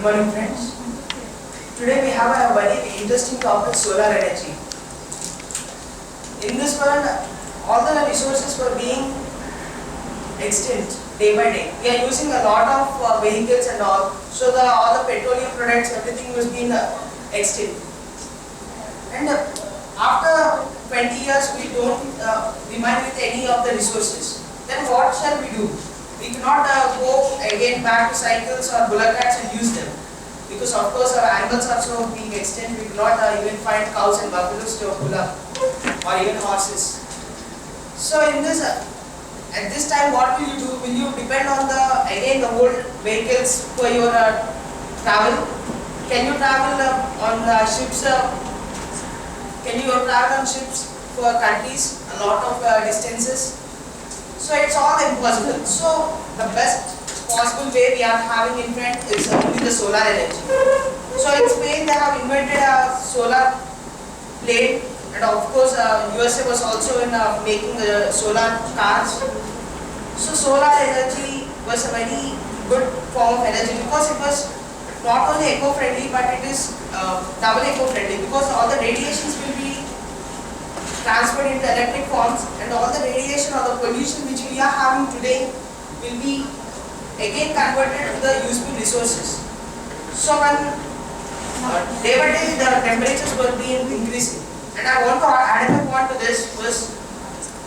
Good morning, friends. Today we have a very interesting topic, solar energy. In this world, all the resources were being extinct day by day. We are using a lot of vehicles and all, so all the petroleum products, everything was being extinct. And after 20 years, we don't remain with any of the resources. Then what shall we do? We cannot go again back to cycles or bullock carts and use them, because of course our animals are so being extinct. We cannot even find cows and buffaloes to pull up, or even horses. So in this, at this time, what will you do? Will you depend on the old vehicles for your travel? Can you travel on ships? Can you travel on ships for countries a lot of distances? So it's all impossible. So the best possible way we are having in front is only the solar energy. So in Spain they have invented a solar plane, and of course USA was also in making the solar cars. So solar energy was a very good form of energy, because it was not only eco-friendly, but it is double eco-friendly, because all the radiations will be transferred into electric forms, and all the radiation or the pollution which we are having today will be again converted to the useful resources. So when day by day the temperatures were being increasing, and I want to add a point to this was,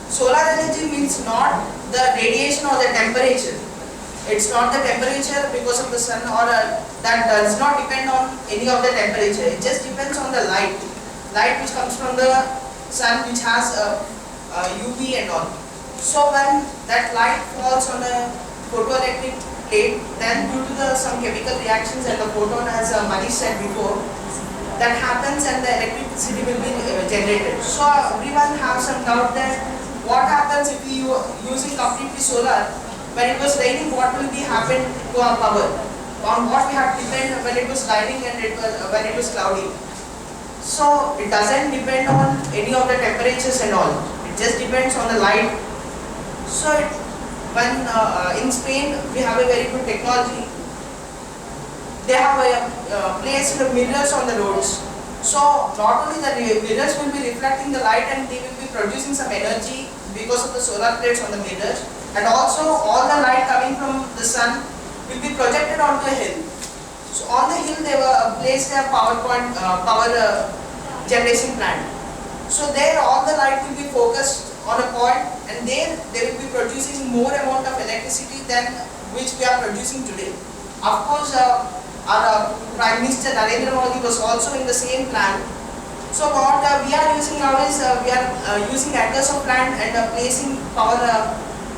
solar energy means not the radiation or the temperature. It's not the temperature because of the sun, or that does not depend on any of the temperature. It just depends on the light which comes from the sun, which has UV and all. So when that light falls on a photoelectric plate, then due to some chemical reactions and the photon, as Manish said before, that happens and the electricity will be generated. So everyone has some doubt that what happens if we using completely solar. When it was raining, what will be happen to our power? On what we have to depend when it was raining and when it was cloudy. So it doesn't depend on any of the temperatures and all. It just depends on the light. So when in Spain we have a very good technology. They have placed mirrors on the roads. So not only the mirrors will be reflecting the light, and they will be producing some energy because of the solar plates on the mirrors, and also all the light coming from the sun will be projected onto a hill. So on the hill they were placed a power generation plant. So there all the light will be focused on a point, and there they will be producing more amount of electricity than which we are producing today. Of course, our Prime Minister Narendra Modi was also in the same plan. So what we are using now is we are using acres of land and placing power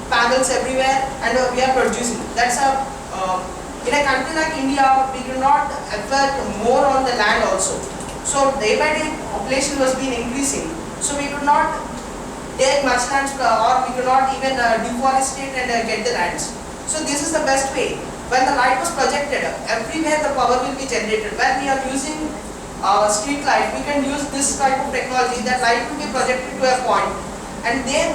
panels everywhere, and we are producing. That's in a country like India, we do not effort more on the land also. So day by day population was being increasing. So we could not take much lands, or we could not even deforestate and get the lands. So this is the best way. When the light was projected, everywhere the power will be generated. When we are using street light, we can use this type of technology. That light will be projected to a point, and then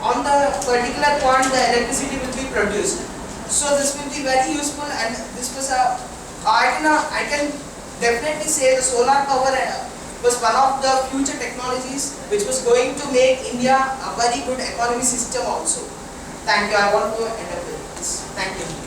on the particular point the electricity will be produced. So this will be very useful, and this was I can definitely say the solar power was one of the future technologies which was going to make India a very good economy system also. Thank you. I want to end up with this. Thank you.